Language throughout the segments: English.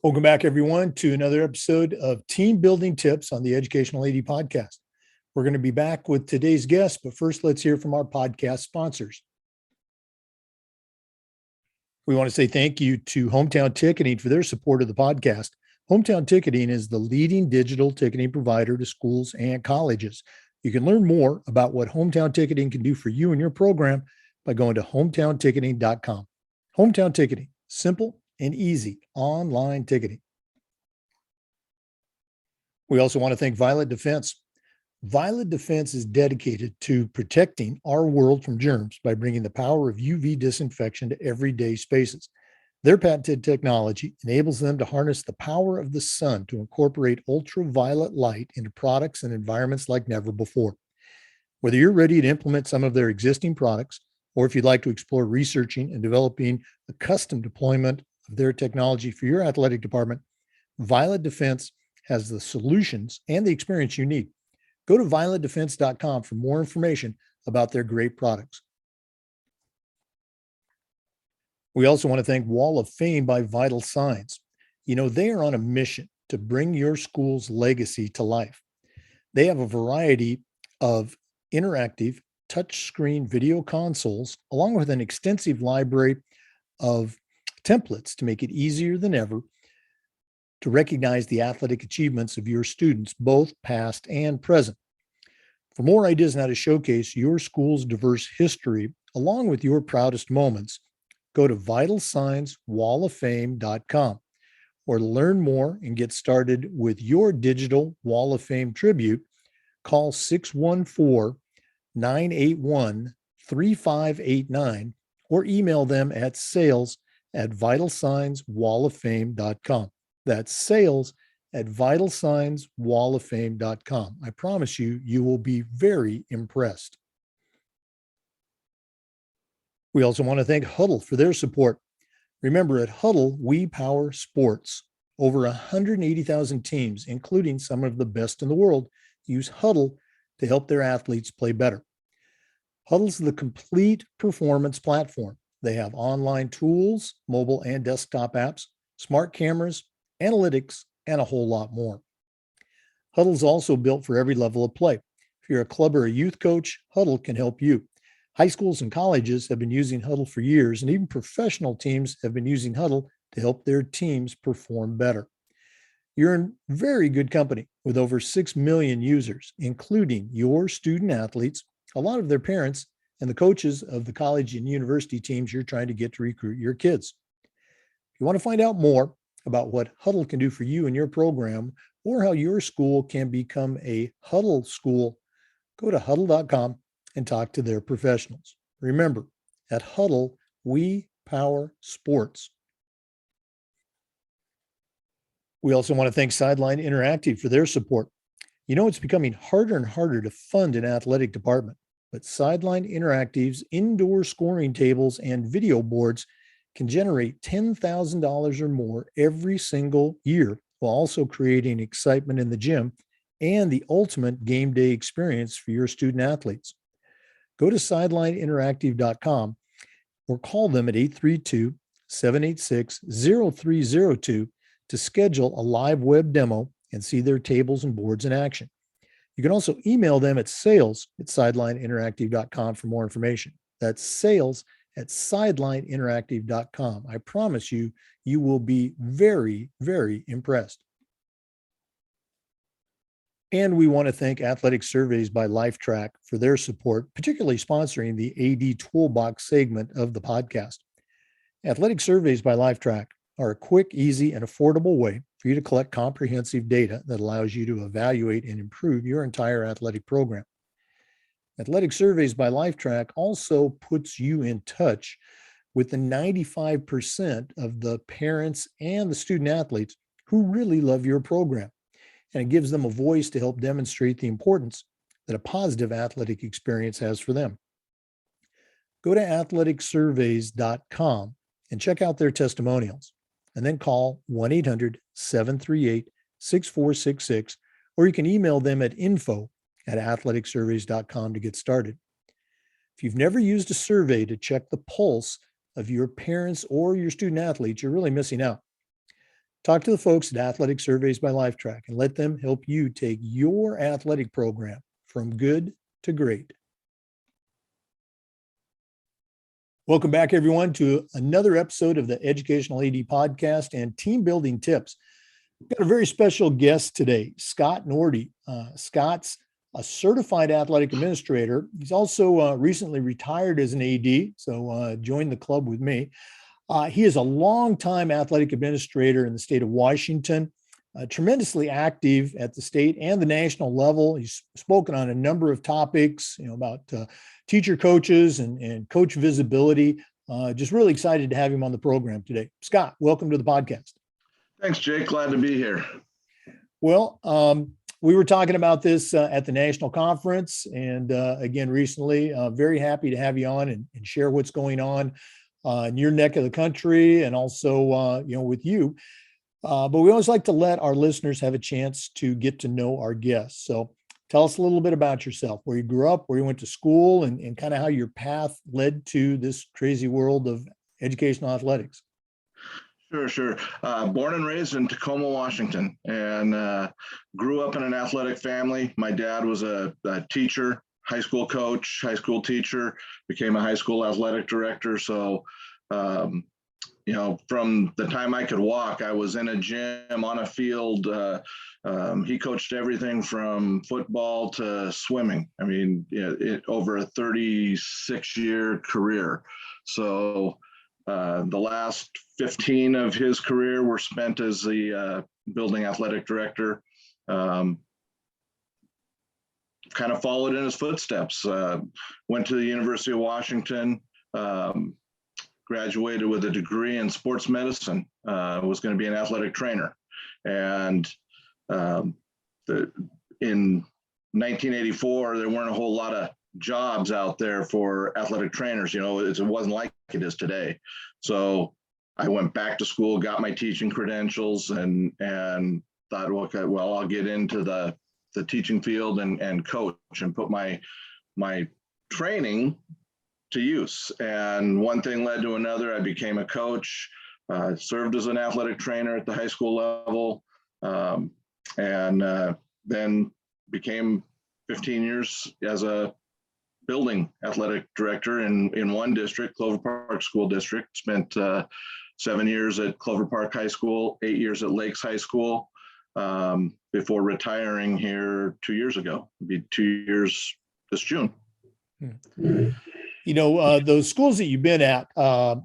Welcome back, everyone, to another episode of Team Building Tips on the Educational AD Podcast. We're going to be back with today's guest, but first, let's hear from our podcast sponsors. We want to say thank you to Hometown Ticketing for their support of the podcast. Hometown Ticketing is the leading digital ticketing provider to schools and colleges. You can learn more about what Hometown Ticketing can do for you and your program by going to hometownticketing.com. Hometown Ticketing, simple and easy online ticketing. We also want to thank Violet Defense. Violet Defense is dedicated to protecting our world from germs by bringing the power of UV disinfection to everyday spaces. Their patented technology enables them to harness the power of the sun to incorporate ultraviolet light into products and environments like never before. Whether you're ready to implement some of their existing products, or if you'd like to explore researching and developing a custom deployment of their technology for your athletic department, Violet Defense has the solutions and the experience you need. Go to violetdefense.com for more information about their great products. We also want to thank Wall of Fame by Vital Signs. You know, they are on a mission to bring your school's legacy to life. They have a variety of interactive touchscreen video consoles, along with an extensive library of templates to make it easier than ever to recognize the athletic achievements of your students, both past and present. For more ideas on how to showcase your school's diverse history, along with your proudest moments, go to vitalsignswalloffame.com or learn more and get started with your digital Wall of Fame tribute. Call 614-981-3589 or email them at sales@vitalsignswalloffame.com. That's sales@vitalsignswalloffame.com. I promise you, you will be very impressed. We also want to thank Huddle for their support. Remember, at Huddle, we power sports. Over 180,000 teams, including some of the best in the world, use Huddle to help their athletes play better. Huddle's the complete performance platform. They have online tools, mobile and desktop apps, smart cameras, analytics, and a whole lot more. Huddle's also built for every level of play. If you're a club or a youth coach, Huddle can help you. High schools and colleges have been using Huddle for years, and even professional teams have been using Huddle to help their teams perform better. You're in very good company with over 6 million users, including your student athletes, a lot of their parents, and the coaches of the college and university teams you're trying to get to recruit your kids. If you want to find out more about what Huddle can do for you and your program, or how your school can become a Huddle school, go to huddle.com and talk to their professionals. Remember, at Huddle, we power sports. We also want to thank Sideline Interactive for their support. You know, it's becoming harder and harder to fund an athletic department, but Sideline Interactive's indoor scoring tables and video boards can generate $10,000 or more every single year, while also creating excitement in the gym and the ultimate game day experience for your student athletes. Go to sidelineinteractive.com or call them at 832-786-0302 to schedule a live web demo and see their tables and boards in action. You can also email them at sales@sidelineinteractive.com for more information. That's sales@sidelineinteractive.com. I promise you, you will be very, very impressed. And we want to thank Athletic Surveys by LifeTrack for their support, particularly sponsoring the AD Toolbox segment of the podcast. Athletic Surveys by LifeTrack are a quick, easy, and affordable way for you to collect comprehensive data that allows you to evaluate and improve your entire athletic program. Athletic Surveys by LifeTrack also puts you in touch with the 95% of the parents and the student athletes who really love your program. And it gives them a voice to help demonstrate the importance that a positive athletic experience has for them. Go to athleticsurveys.com and check out their testimonials, and then call 1-800-738-6466, or you can email them at info@athleticsurveys.com to get started. If you've never used a survey to check the pulse of your parents or your student athletes, you're really missing out. Talk to the folks at Athletic Surveys by LifeTrack and let them help you take your athletic program from good to great. Welcome back, everyone, to another episode of the Educational AD Podcast and Team Building Tips. We've got a very special guest today, Scott Nordi. Scott's a certified athletic administrator. He's also recently retired as an AD, so joined the club with me. He is a longtime athletic administrator in the state of Washington, tremendously active at the state and the national level. He's spoken on a number of topics, about teacher coaches and coach visibility. Just really excited to have him on the program today. Scott, welcome to the podcast. Thanks, Jake. Glad to be here. Well, we were talking about this at the national conference, and again recently. Very happy to have you on and share what's going on in your neck of the country, and also with you. But we always like to let our listeners have a chance to get to know our guests. So tell us a little bit about yourself, where you grew up, where you went to school, and kind of how your path led to this crazy world of educational athletics. Sure. Born and raised in Tacoma, Washington, and grew up in an athletic family. My dad was a teacher, high school coach, high school teacher, became a high school athletic director. So, from the time I could walk, I was in a gym, on a field. He coached everything from football to swimming. I mean, over a 36-year career. So the last 15 of his career were spent as the building athletic director. Kind of followed in his footsteps. Went to the University of Washington, graduated with a degree in sports medicine, was going to be an athletic trainer. And in 1984, there weren't a whole lot of jobs out there for athletic trainers. It wasn't like it is today. So I went back to school, got my teaching credentials, and thought, okay, well, I'll get into the teaching field and coach and put my training to use. And one thing led to another. I became a coach, served as an athletic trainer at the high school level, and then became 15 years as a building athletic director in one district, Clover Park School District. Spent 7 years at Clover Park High School, 8 years at Lakes High School, before retiring here 2 years ago. It'll be 2 years this June. Those schools that you've been at, for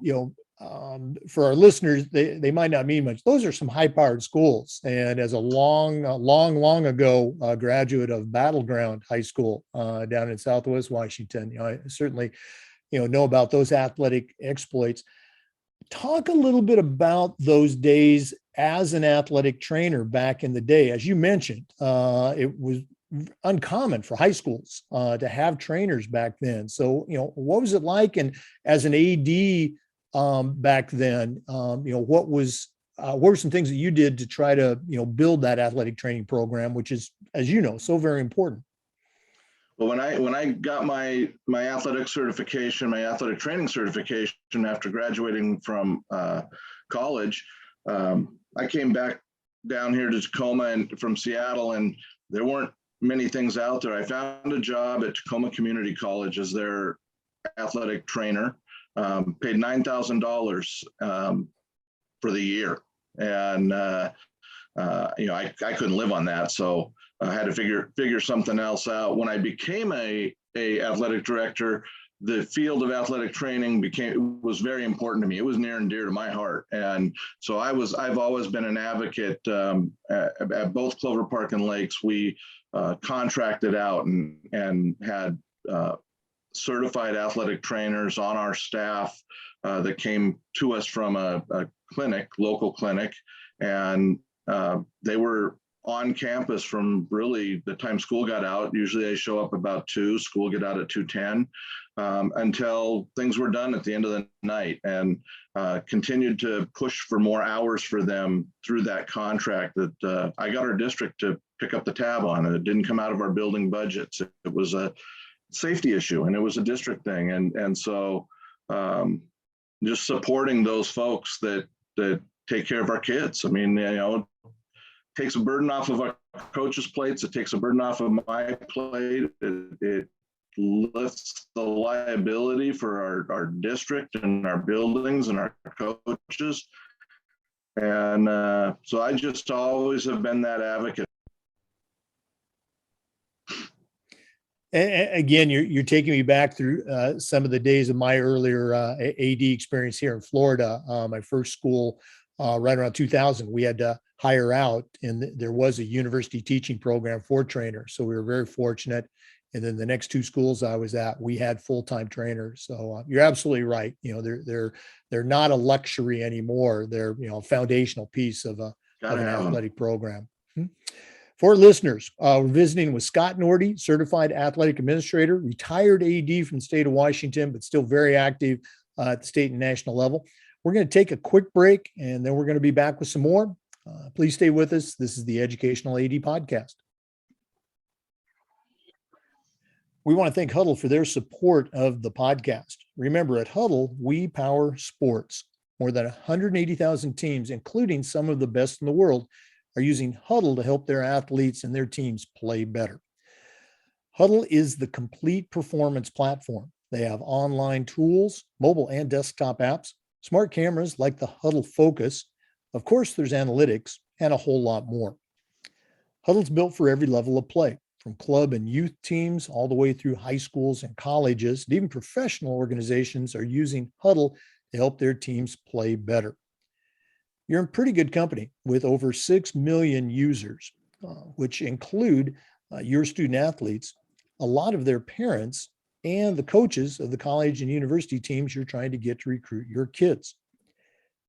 our listeners, they might not mean much. Those are some high-powered schools. And as a long ago graduate of Battleground High School down in Southwest Washington, I certainly, know about those athletic exploits. Talk a little bit about those days as an athletic trainer back in the day. As you mentioned, it was uncommon for high schools to have trainers back then. So, what was it like? And as an AD back then, what were some things that you did to try to, build that athletic training program, which is, as you know, so very important? Well, when I got my athletic certification, my athletic training certification after graduating from college, I came back down here to Tacoma and from Seattle, and there weren't many things out there. I found a job at Tacoma Community College as their athletic trainer, paid $9,000 for the year. And, I couldn't live on that. So I had to figure something else out. When I became a athletic director, the field of athletic training was very important to me. It was near and dear to my heart. And so I've always been an advocate at both Clover Park and Lakes. We contracted out and had certified athletic trainers on our staff that came to us from a local clinic, and they were on campus from really the time school got out. Usually they show up about 2, school get out at 2:10, until things were done at the end of the night, and continued to push for more hours for them through that contract that I got our district to pick up the tab on. It didn't come out of our building budgets. It was a safety issue, and it was a district thing. And so just supporting those folks that take care of our kids. I mean, it takes a burden off of our coaches' plates. It takes a burden off of my plate. It lifts the liability for our district and our buildings and our coaches. And so I just always have been that advocate. And again, you're taking me back through some of the days of my earlier AD experience here in Florida. My first school, right around 2000, we had to hire out, and there was a university teaching program for trainers. So we were very fortunate. And then the next two schools I was at, we had full-time trainers. So you're absolutely right. They're not a luxury anymore. They're a foundational piece of an athletic program. For listeners, we're visiting with Scott Nordi, certified athletic administrator, retired AD from the state of Washington, but still very active at the state and national level. We're going to take a quick break, and then we're going to be back with some more. Please stay with us. This is the Educational AD Podcast. We want to thank Huddle for their support of the podcast. Remember, at Huddle, we power sports. More than 180,000 teams, including some of the best in the world, are using Huddle to help their athletes and their teams play better. Huddle is the complete performance platform. They have online tools, mobile and desktop apps, smart cameras like the Huddle Focus. Of course, there's analytics and a whole lot more. Huddle's built for every level of play, from club and youth teams all the way through high schools and colleges, and even professional organizations are using Huddle to help their teams play better. You're in pretty good company with over 6 million users, which include your student athletes, a lot of their parents, and the coaches of the college and university teams you're trying to get to recruit your kids.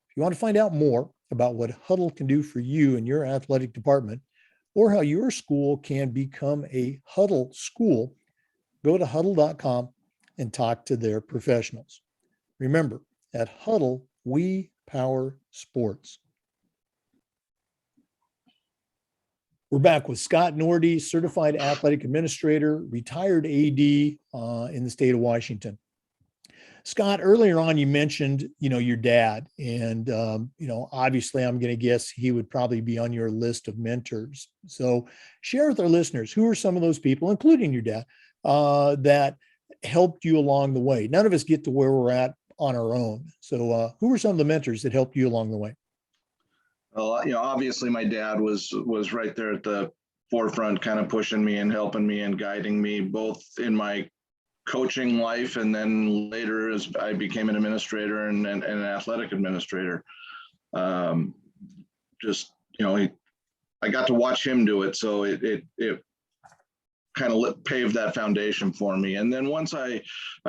If you want to find out more about what Huddle can do for you and your athletic department, or how your school can become a Huddle school, go to huddle.com and talk to their professionals. Remember, at Huddle, we power sports. We're back with Scott Nordi, certified athletic administrator, retired AD in the state of Washington. Scott, earlier on, you mentioned, your dad, and, obviously I'm going to guess he would probably be on your list of mentors. So share with our listeners, who are some of those people, including your dad, that helped you along the way? None of us get to where we're at on our own. So who are some of the mentors that helped you along the way? Well, obviously my dad was right there at the forefront, kind of pushing me and helping me and guiding me both in my coaching life, and then later as I became an administrator and an athletic administrator. I got to watch him do it, so it kind of paved that foundation for me. And then once I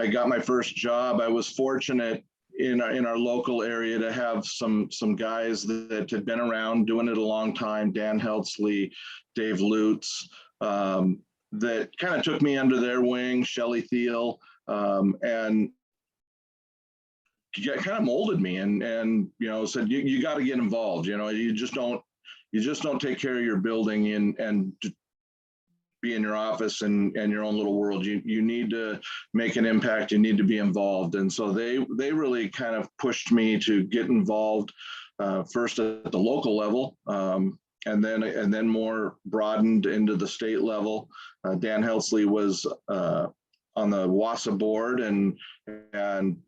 got my first job, I was fortunate in our local area to have some guys that had been around doing it a long time, Dan Heltzley, Dave Lutz, that kind of took me under their wing, Shelley Thiel, and kind of molded me and said, you got to get involved. You just don't take care of your building and be in your office and your own little world. You need to make an impact. You need to be involved. And so they really kind of pushed me to get involved, first at the local level, and then more broadened into the state level. Dan Heltzley was on the WSSAAA board and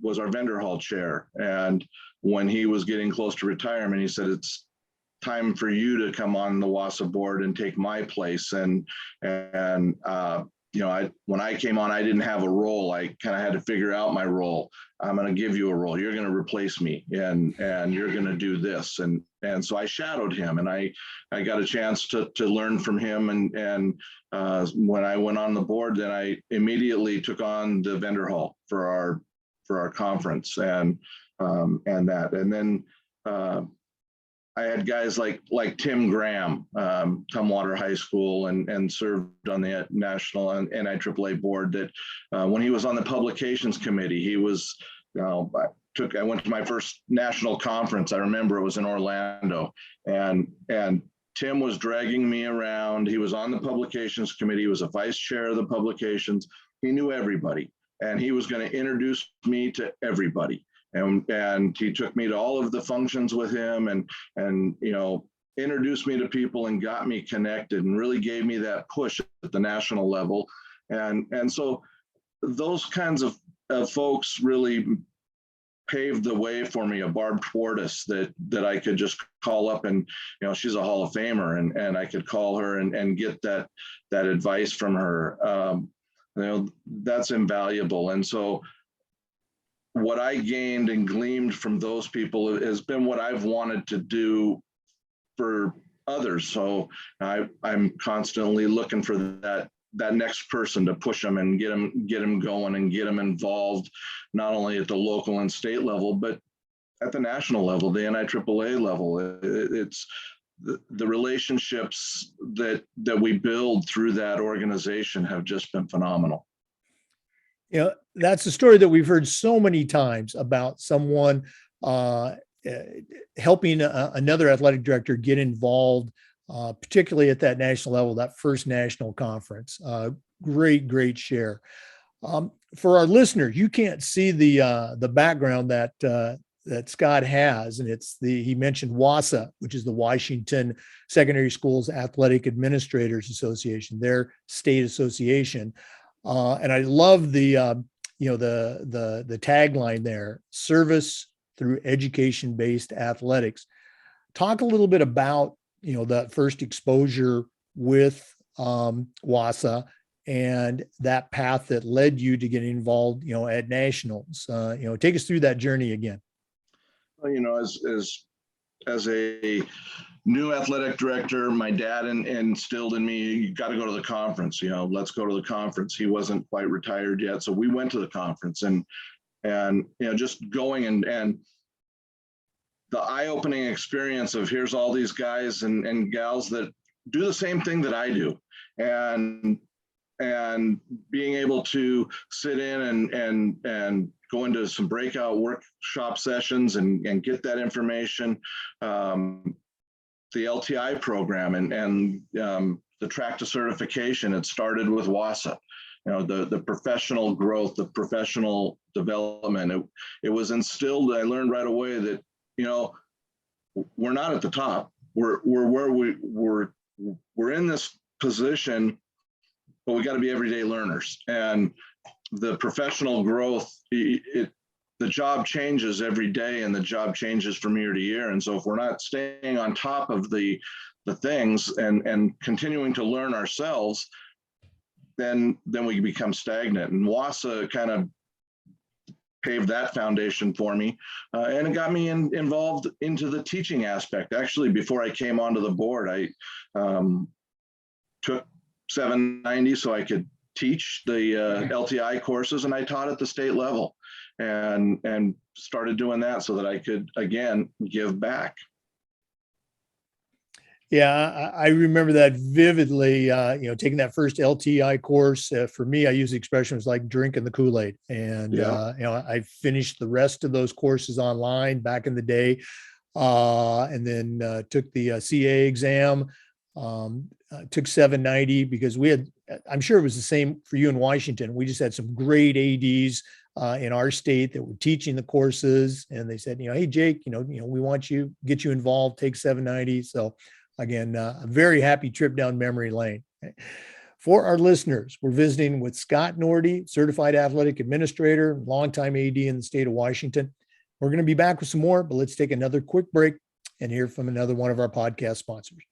was our vendor hall chair. And when he was getting close to retirement, he said, it's time for you to come on the WSSAAA board and take my place. And when I came on, I didn't have a role. I kind of had to figure out my role. I'm going to give you a role. You're going to replace me, and you're going to do this. And so I shadowed him, and I got a chance to learn from him. And when I went on the board, then I immediately took on the vendor hall for our conference and that. And then I had guys like Tim Graham, Tumwater High School, and served on the national and NIAAA board. That when he was on the publications committee, he was, I went to my first national conference. I remember it was in Orlando, and Tim was dragging me around. He was on the publications committee. He was a vice chair of the publications. He knew everybody, and he was going to introduce me to everybody. and he took me to all of the functions with him, and introduced me to people and got me connected and really gave me that push at the national level. And so those kinds of folks really paved the way for me, a Barb Portis that I could just call up, and she's a Hall of Famer, and I could call her and get that advice from her. That's invaluable. And so what I gained and gleaned from those people has been what I've wanted to do for others. So I'm constantly looking for that next person to push them and get them going and get them involved, not only at the local and state level, but at the national level, the NIAAA level. It's the relationships that we build through that organization have just been phenomenal. That's a story that we've heard so many times about someone helping another athletic director get involved, particularly at that national level, that first national conference. Great share. For our listeners, you can't see the background that Scott has, and he mentioned WSSAAA, which is the Washington Secondary Schools Athletic Administrators Association, their state association. And I love the tagline there: service through education-based athletics. Talk a little bit about that first exposure with WSSAAA and that path that led you to getting involved, at nationals. Take us through that journey again. Well, as a new athletic director, my dad instilled in me, you got to go to the conference. Let's go to the conference. He wasn't quite retired yet, so we went to the conference, and just going and the eye-opening experience of here's all these guys and gals that do the same thing that I do, and being able to sit in and go into some breakout workshop sessions and get that information. The LTI program and the track to certification, it started with WSSAAA. The professional growth, the professional development, it was instilled. I learned right away that, we're not at the top. We're where we're in this position, but we got to be everyday learners. And the professional growth, the job changes every day, and the job changes from year to year. And so if we're not staying on top of the things and continuing to learn ourselves, then we become stagnant. And WSSAAA kind of paved that foundation for me, and it got me involved into the teaching aspect. Actually, before I came onto the board, I took 790 so I could teach the LTI courses, and I taught at the state level, and started doing that so that I could again give back. Yeah, I remember that vividly. Taking that first LTI course, for me, I use the expression, was like drinking the Kool-Aid. And I finished the rest of those courses online back in the day, and then took the CAA exam. Took 790 because I'm sure it was the same for you in Washington. We just had some great ADs in our state that were teaching the courses, and they said, hey, Jake, we want you, get you involved, take 790. So again, a very happy trip down memory lane. For our listeners, we're visiting with Scott Nordi, Certified Athletic Administrator, longtime AD in the state of Washington. We're going to be back with some more, but let's take another quick break and hear from another one of our podcast sponsors.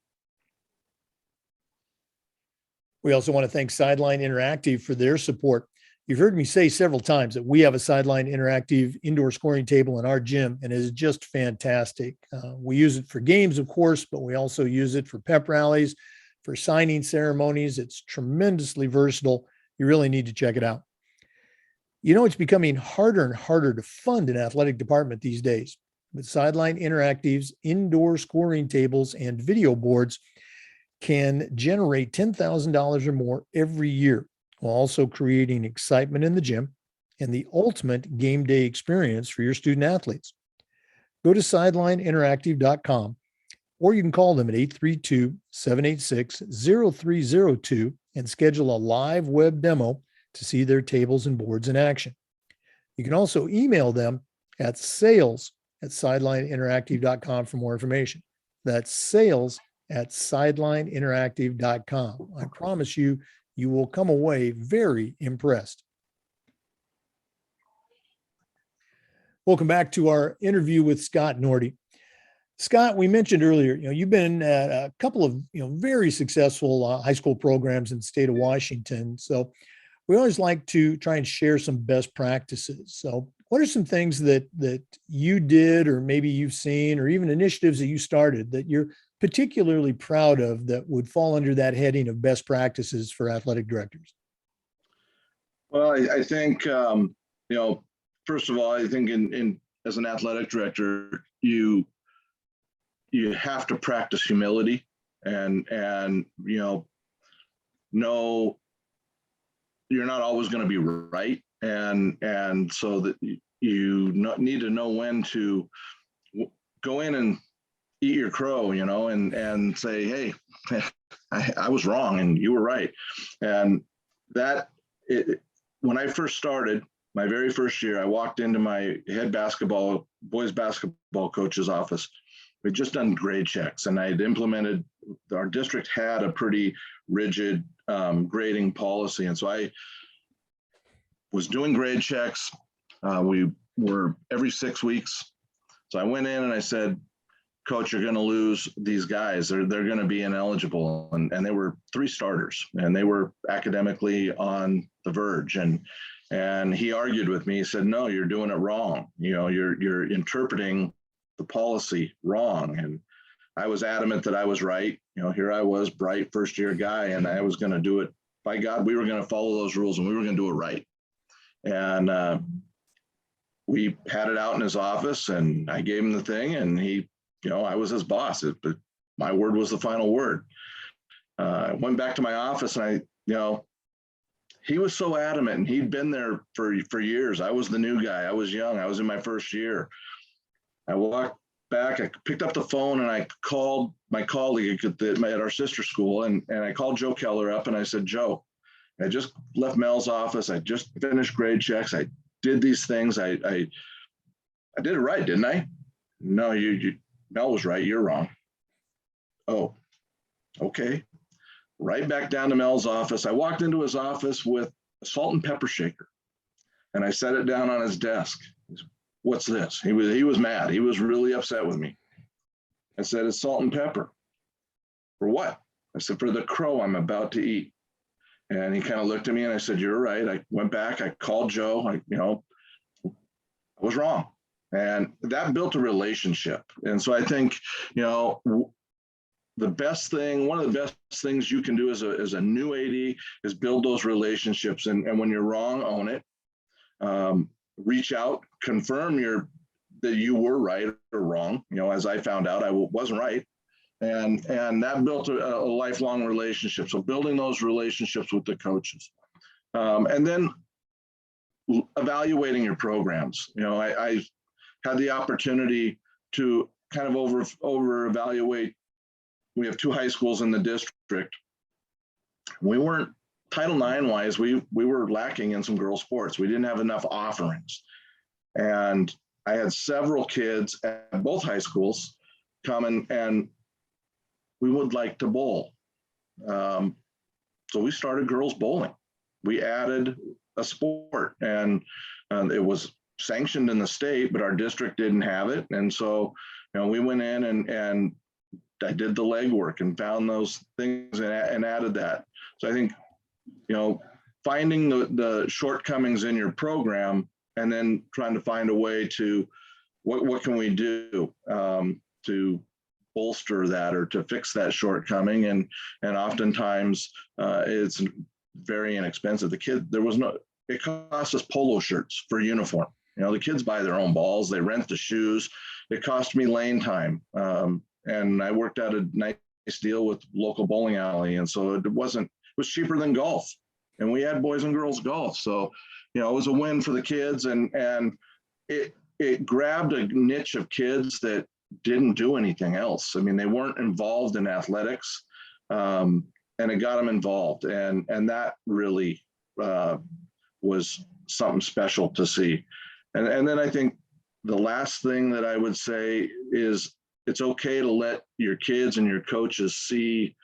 We also want to thank Sideline Interactive for their support. You've heard me say several times that we have a Sideline Interactive indoor scoring table in our gym, and it is just fantastic. We use it for games, of course, but we also use it for pep rallies, for signing ceremonies. It's tremendously versatile. You really need to check it out. It's becoming harder and harder to fund an athletic department these days. With Sideline Interactive's indoor scoring tables and video boards can generate $10,000 or more every year, while also creating excitement in the gym and the ultimate game day experience for your student athletes. Go to sidelineinteractive.com, or you can call them at 832-786-0302 and schedule a live web demo to see their tables and boards in action. You can also email them at sales@sidelineinteractive.com for more information. That's sales@sidelineinteractive.com. I promise you, you will come away very impressed. Welcome back to our interview with Scott Nordi. Scott, we mentioned earlier, you've been at a couple of, very successful high school programs in the state of Washington. So we always like to try and share some best practices. So what are some things that you did, or maybe you've seen, or even initiatives that you started that you're particularly proud of that would fall under that heading of best practices for athletic directors? Well, I think, first of all, I think in as an athletic director, you have to practice humility and know you're not always going to be right, and so that you need to know when to go in and eat your crow, and say, hey, I was wrong and you were right. And when I first started, my very first year, I walked into my head boys basketball coach's office. We'd just done grade checks, and I had implemented, our district had a pretty rigid grading policy. And so I was doing grade checks. We were every 6 weeks. So I went in and I said, Coach, you're going to lose these guys. They're going to be ineligible. And they were 3 starters, and they were academically on the verge. And he argued with me. He said, no, you're doing it wrong. You're interpreting the policy wrong. And I was adamant that I was right. Here I was, bright first year guy, and I was going to do it. By God, we were going to follow those rules, and we were going to do it right. And we had it out in his office, and I gave him the thing, and he, I was his boss, but my word was the final word. I went back to my office, and he was so adamant, and he'd been there for years. I was the new guy. I was young. I was in my first year. I walked back, I picked up the phone, and I called my colleague at our sister school, and I called Joe Keller up, and I said, Joe, I just left Mel's office. I just finished grade checks. I did these things. I did it right, didn't I? No, Mel was right. You're wrong. Oh, okay. Right back down to Mel's office. I walked into his office with a salt and pepper shaker, and I set it down on his desk. What's this? He was mad. He was really upset with me. I said, it's salt and pepper. For what? I said, for the crow I'm about to eat. And he kind of looked at me, and I said, you're right. I went back, I called Joe, I was wrong. And that built a relationship. And so I think, one of the best things you can do as a new AD is build those relationships. And when you're wrong, own it. Reach out, confirm that you were right or wrong. As I found out, I wasn't right. And that built a lifelong relationship. So building those relationships with the coaches. And then evaluating your programs. I had the opportunity to kind of over evaluate. We have 2 high schools in the district. We weren't, Title IX wise, we were lacking in some girls sports. We didn't have enough offerings. And I had several kids at both high schools come and we would like to bowl. So we started girls bowling. We added a sport, and it was sanctioned in the state, but our district didn't have it. And so, we went in and I did the legwork and found those things and added that. So I think, finding the shortcomings in your program and then trying to find a way to, what can we do to bolster that or to fix that shortcoming. And oftentimes it's very inexpensive. It cost us polo shirts for uniform. The kids buy their own balls, they rent the shoes. It cost me lane time. And I worked out a nice deal with local bowling alley. And so it was cheaper than golf. And we had boys and girls golf. So, it was a win for the kids, and it grabbed a niche of kids that didn't do anything else. I mean, they weren't involved in athletics, and it got them involved. And that really was something special to see. And then I think the last thing that I would say is it's okay to let your kids and your coaches see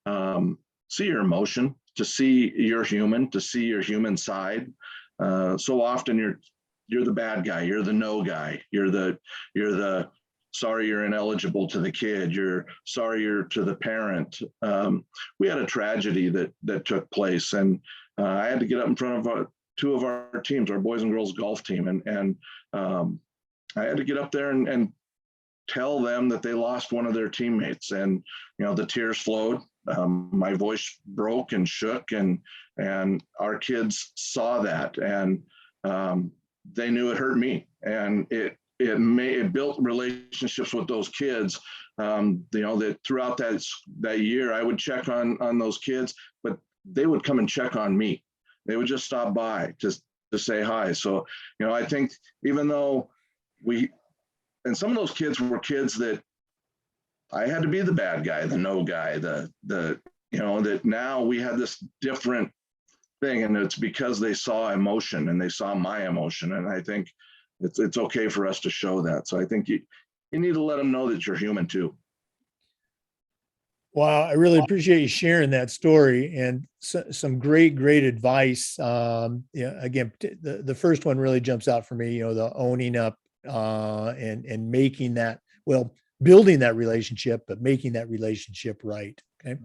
your emotion, to see you're human, to see your human side. So often you're the bad guy, you're the no guy, you're the sorry you're ineligible to the kid, you're sorry you're to the parent. We had a tragedy that took place, and I had to get up in front of two of our teams, our boys and girls golf team, and I had to get up there and tell them that they lost one of their teammates, and the tears flowed. My voice broke and shook, and our kids saw that, and they knew it hurt me, and it built relationships with those kids. That throughout that year, I would check on those kids, but they would come and check on me. They would just stop by to say hi. So I think even though and some of those kids were kids that I had to be the bad guy, the no guy, that now we had this different thing, and it's because they saw emotion and they saw my emotion, and I think it's okay for us to show that. So I think you need to let them know that you're human too. Wow, I really appreciate you sharing that story, and some great advice. Again, the first one really jumps out for me. The owning up and making that, building that relationship, but making that relationship right. Okay.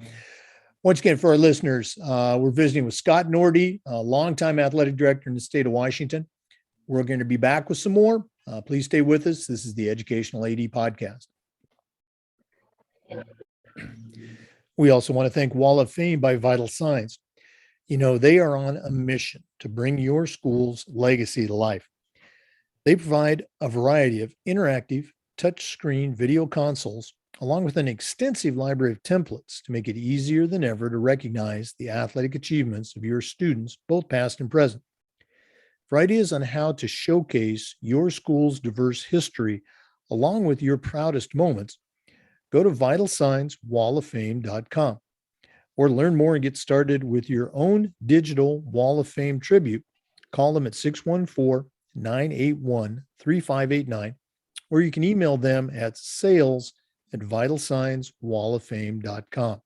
Once again, for our listeners, we're visiting with Scott Nordi, a longtime athletic director in the state of Washington. We're going to be back with some more. Please stay with us. This is the Educational AD Podcast. We also want to thank Wall of Fame by Vital Signs. They are on a mission to bring your school's legacy to life. They provide a variety of interactive touchscreen video consoles, along with an extensive library of templates to make it easier than ever to recognize the athletic achievements of your students, both past and present. For ideas on how to showcase your school's diverse history, along with your proudest moments, go to vitalsignswalloffame.com or learn more and get started with your own digital Wall of Fame tribute. Call them at 614-981-3589, or you can email them at sales@vitalsignswalloffame.com.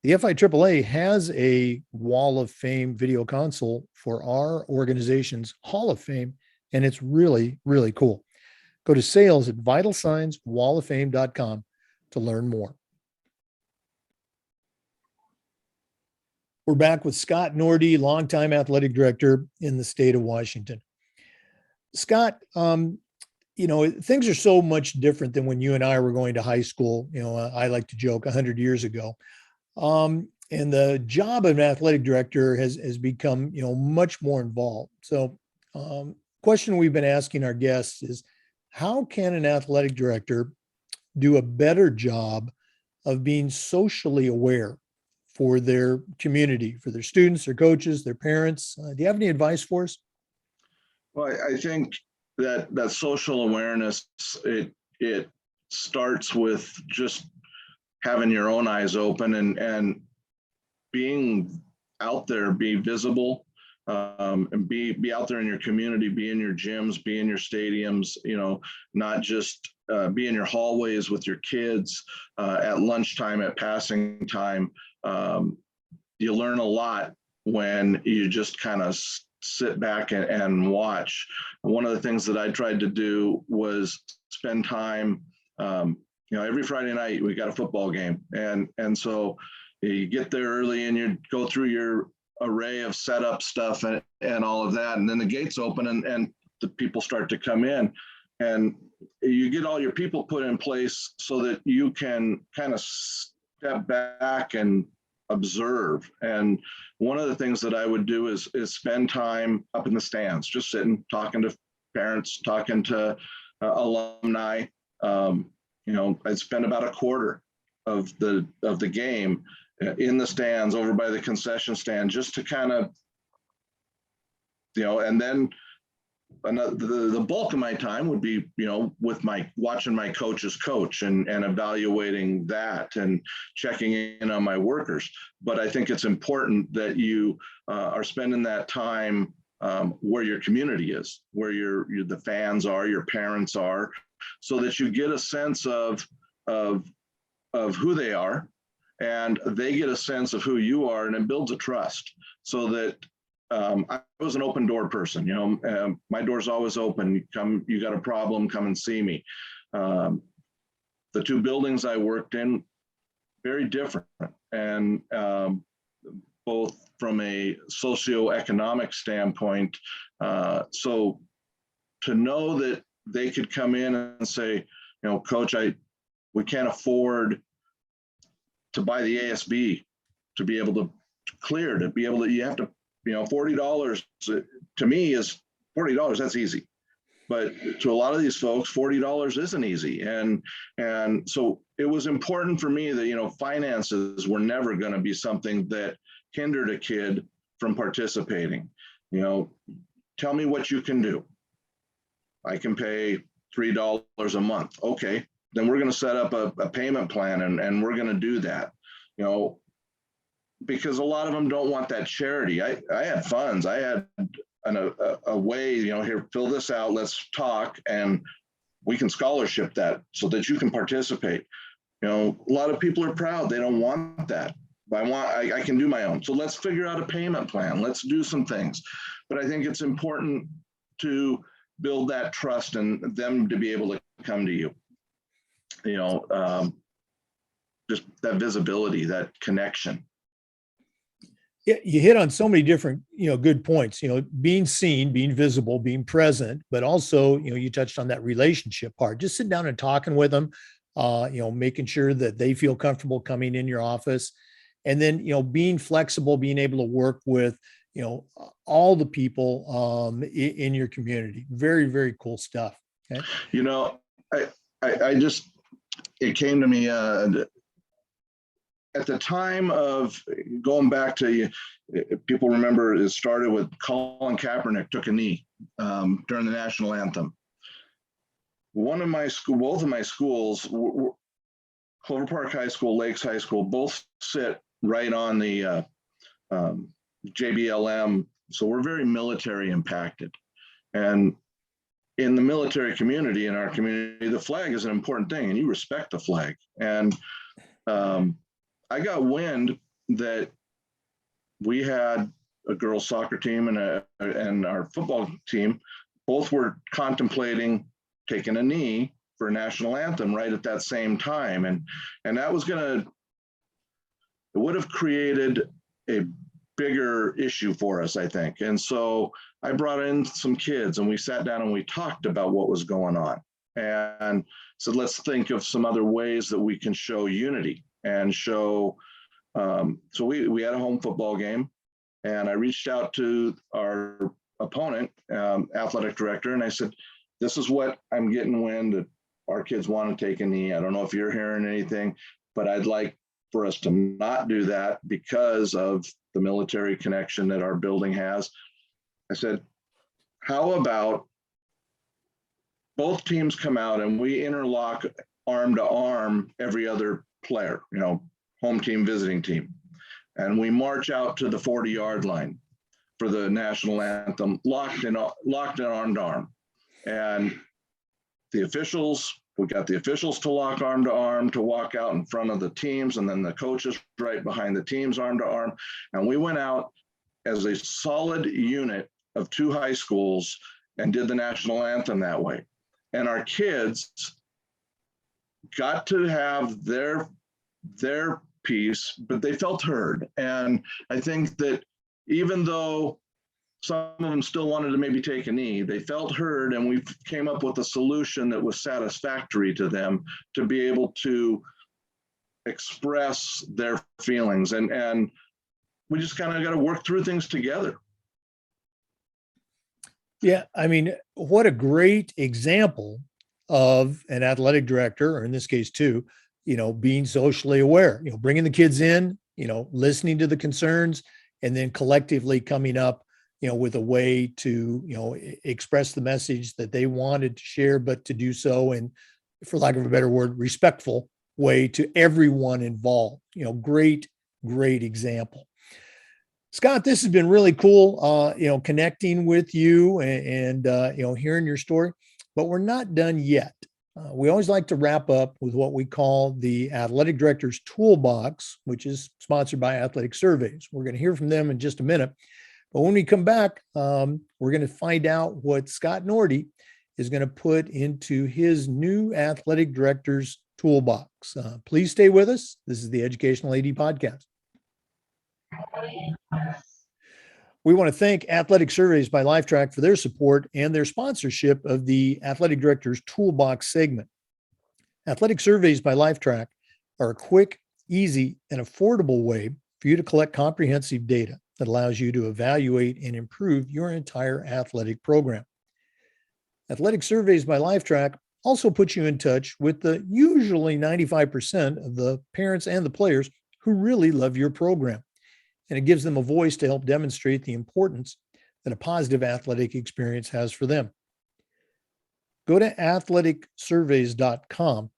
The FIAAA has a Wall of Fame video console for our organization's Hall of Fame, and it's really cool. Go to sales@vitalsignswalloffame.com to learn more. We're back with Scott Nordi, longtime athletic director in the state of Washington. Scott, things are so much different than when you and I were going to high school. I like to joke 100 years ago. And the job of an athletic director has become, much more involved. So, question we've been asking our guests is, how can an athletic director do a better job of being socially aware for their community, for their students, their coaches, their parents? Do you have any advice for us? Well, I think that social awareness, it starts with just having your own eyes open and being out there, be visible, and be out there in your community, be in your gyms, be in your stadiums, not just be in your hallways with your kids at lunchtime, at passing time. You learn a lot when you just kind of sit back and watch. One of the things that I tried to do was spend time, every Friday night we got a football game. And so you get there early and you go through your array of setup stuff and all of that. And then the gates open and the people start to come in, and you get all your people put in place so that you can kind of step back and observe. And one of the things that I would do is spend time up in the stands, just sitting, talking to parents, talking to alumni. I'd spend about a quarter of the game in the stands over by the concession stand, just to kind of, and then the bulk of my time would be, with watching my coaches coach and evaluating that and checking in on my workers. But I think it's important that you are spending that time where your community is, where the fans are, your parents are, so that you get a sense of who they are, and they get a sense of who you are, and it builds a trust. So that I was an open door person. My door's always open. You got a problem, come and see me. The two buildings I worked in, very different, and both from a socioeconomic standpoint. So to know that they could come in and say, Coach, we can't afford to buy the ASB to be able to clear, you have to, $40 to me is $40. That's easy. But to a lot of these folks, $40 isn't easy. And so it was important for me that, finances were never going to be something that hindered a kid from participating. Tell me what you can do. I can pay $3 a month. Okay, then we're going to set up a payment plan, and we're going to do that. Because a lot of them don't want that charity. I had funds. I had a way, here, fill this out, let's talk, and we can scholarship that so that you can participate. A lot of people are proud. They don't want that. But I can do my own. So let's figure out a payment plan. Let's do some things. But I think it's important to build that trust and them to be able to come to you. Just that visibility, that connection. Yeah, you hit on so many different, good points, being seen, being visible, being present, but also, you touched on that relationship part, just sitting down and talking with them, making sure that they feel comfortable coming in your office, and then, being flexible, being able to work with, all the people in your community. Very, very cool stuff. Okay. I just, it came to me, at the time of going back to, people remember it started with Colin Kaepernick took a knee during the national anthem. Both of my schools, Clover Park High School, Lakes High School, both sit right on the JBLM. So we're very military impacted. And in the military community, in our community, the flag is an important thing, and you respect the flag. And I got wind that we had a girls' soccer team and our football team, both were contemplating taking a knee for a national anthem right at that same time. And that was it would have created a bigger issue for us, I think. And so I brought in some kids, and we sat down and we talked about what was going on, and said, let's think of some other ways that we can show unity and show. So we had a home football game, and I reached out to our opponent, athletic director, and I said, this is what I'm getting wind that our kids want to take a knee. I don't know if you're hearing anything, but I'd like for us to not do that because of the military connection that our building has. I said, how about both teams come out and we interlock arm to arm every other player, home team, visiting team, and we march out to the 40-yard line for the national anthem, locked in arm to arm. And we got the officials to lock arm to arm, to walk out in front of the teams, and then the coaches right behind the teams, arm to arm. And we went out as a solid unit of two high schools and did the national anthem that way. And our kids got to have their piece, but they felt heard. And I think that even though some of them still wanted to maybe take a knee, they felt heard, and we came up with a solution that was satisfactory to them to be able to express their feelings. And we just kind of got to work through things together. Yeah, I mean, what a great example of an athletic director, or in this case too, being socially aware, bringing the kids in, listening to the concerns, and then collectively coming up, with a way to, express the message that they wanted to share, but to do so in, for lack of a better word, respectful way to everyone involved. Great example. Scott, this has been really cool, connecting with you and hearing your story, but we're not done yet. We always like to wrap up with what we call the Athletic Director's Toolbox, which is sponsored by Athletic Surveys. We're going to hear from them in just a minute. But when we come back, we're going to find out what Scott Nordi is going to put into his new Athletic Director's Toolbox. Please stay with us. This is the Educational AD Podcast. We want to thank Athletic Surveys by Lifetrack for their support and their sponsorship of the Athletic Director's Toolbox segment. Athletic Surveys by Lifetrack are a quick, easy, and affordable way for you to collect comprehensive data that allows you to evaluate and improve your entire athletic program. Athletic Surveys by Lifetrack also puts you in touch with the usually 95% of the parents and the players who really love your program. And it gives them a voice to help demonstrate the importance that a positive athletic experience has for them. Go to athleticsurveys.com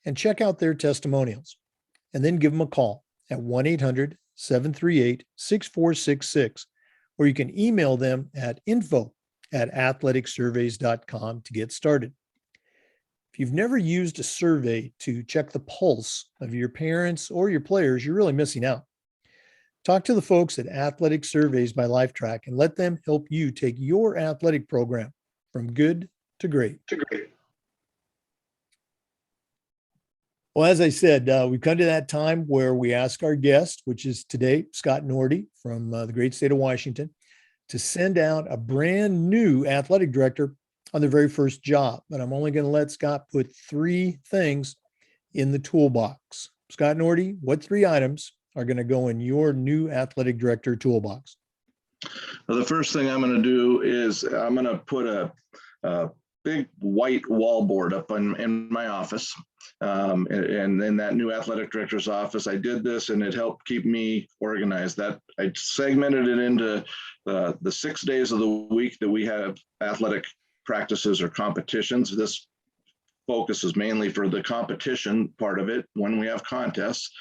and check out their testimonials, and then give them a call at 1-800-738-6466, or you can email them at info@athleticsurveys.com to get started. If you've never used a survey to check the pulse of your parents or your players, you're really missing out. Talk to the folks at Athletic Surveys by Lifetrack and let them help you take your athletic program from good to great. Well, as I said, we've come to that time where we ask our guest, which is today Scott Nordi from the great state of Washington, to send out a brand new athletic director on their very first job. But I'm only going to let Scott put 3 things in the toolbox. Scott Nordi, what 3 items are going to go in your new athletic director toolbox? Well, the first thing I'm going to do is I'm going to put a big white wallboard up in my office. And in that new athletic director's office, I did this and it helped keep me organized. That I segmented it into the 6 days of the week that we have athletic practices or competitions. This focus is mainly for the competition part of it when we have contests.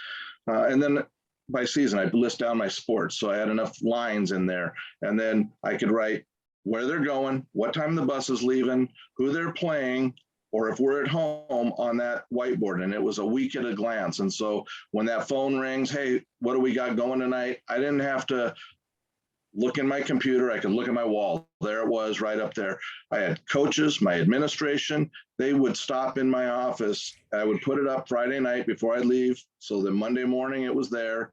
And then by season, I list down my sports. So I had enough lines in there. And then I could write where they're going, what time the bus is leaving, who they're playing, or if we're at home on that whiteboard. And it was a week at a glance. And so when that phone rings, hey, what do we got going tonight? I didn't have to look in my computer. I could look at my wall. There it was right up there. I had coaches, my administration, they would stop in my office. I would put it up Friday night before I leave. So that Monday morning it was there.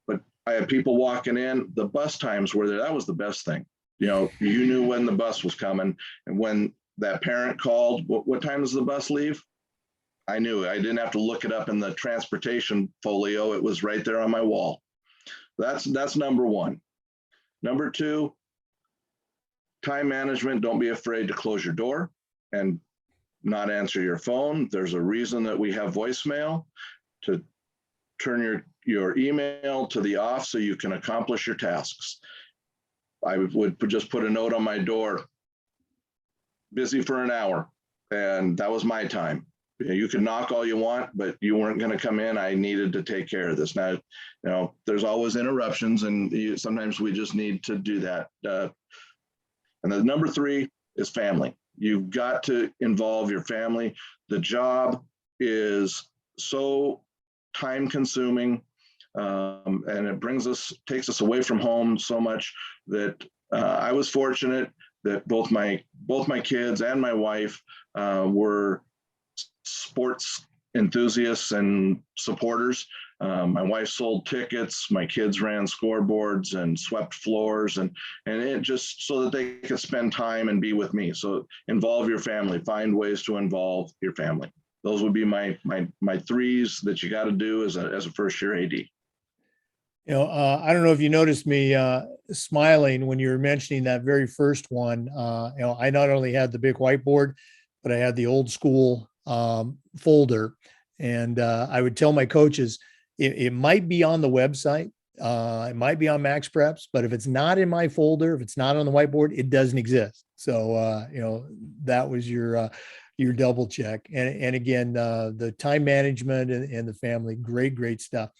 But I had people walking in. The bus times were there. That was the best thing. You knew when the bus was coming. And when that parent called, what time does the bus leave? I knew. I didn't have to look it up in the transportation folio. It was right there on my wall. That's number 1. Number 2, time management. Don't be afraid to close your door and not answer your phone. There's a reason that we have voicemail, to turn your email to the off so you can accomplish your tasks. I would just put a note on my door, busy for an hour, and that was my time. You could knock all you want, but you weren't going to come in. I needed to take care of this. Now, there's always interruptions, and sometimes we just need to do that. And the number 3 is family. You've got to involve your family. The job is so time consuming, and it takes us away from home so much that I was fortunate that both my kids and my wife were sports enthusiasts and supporters. My wife sold tickets, my kids ran scoreboards and swept floors, and it just so that they could spend time and be with me. So involve your family, find ways to involve your family. Those would be my 3s that you got to do as a first year AD. I don't know if you noticed me smiling when you were mentioning that very first one. I not only had the big whiteboard, but I had the old school folder, and I would tell my coaches it might be on the website, it might be on Max Preps, but if it's not in my folder, if it's not on the whiteboard, it doesn't exist. So that was your double check. And again, the time management and the family, great stuff.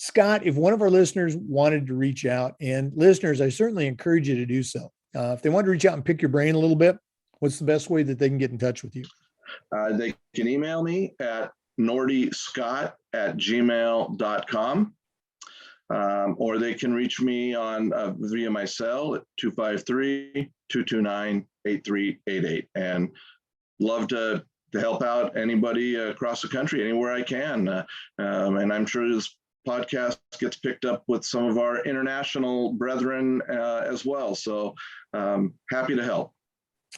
Scott, if one of our listeners wanted to reach out, and listeners, I certainly encourage you to do so. If they want to reach out and pick your brain a little bit, what's the best way that they can get in touch with you? They can email me at nordiscott@gmail.com. Or they can reach me on via my cell at 253-229-8388. And love to help out anybody across the country, anywhere I can. And I'm sure this podcast gets picked up with some of our international brethren as well. So happy to help.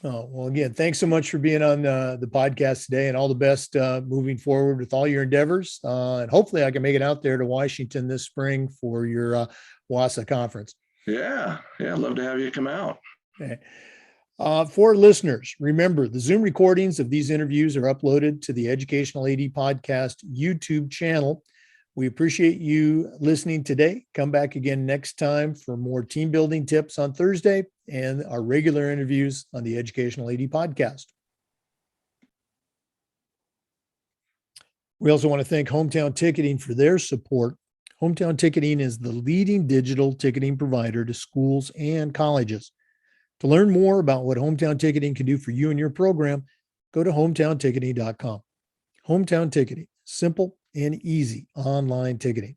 Oh, well, again, thanks so much for being on the podcast today, and all the best moving forward with all your endeavors. And hopefully I can make it out there to Washington this spring for your WSSAAA conference. Yeah. I'd love to have you come out. Okay. For listeners, remember the Zoom recordings of these interviews are uploaded to the Educational AD Podcast YouTube channel. We appreciate you listening today. Come back again next time for more team building tips on Thursday and our regular interviews on the Educational AD Podcast. We also want to thank Hometown Ticketing for their support. Hometown Ticketing is the leading digital ticketing provider to schools and colleges. To learn more about what Hometown Ticketing can do for you and your program, go to hometownticketing.com. Hometown Ticketing, simple and easy online ticketing.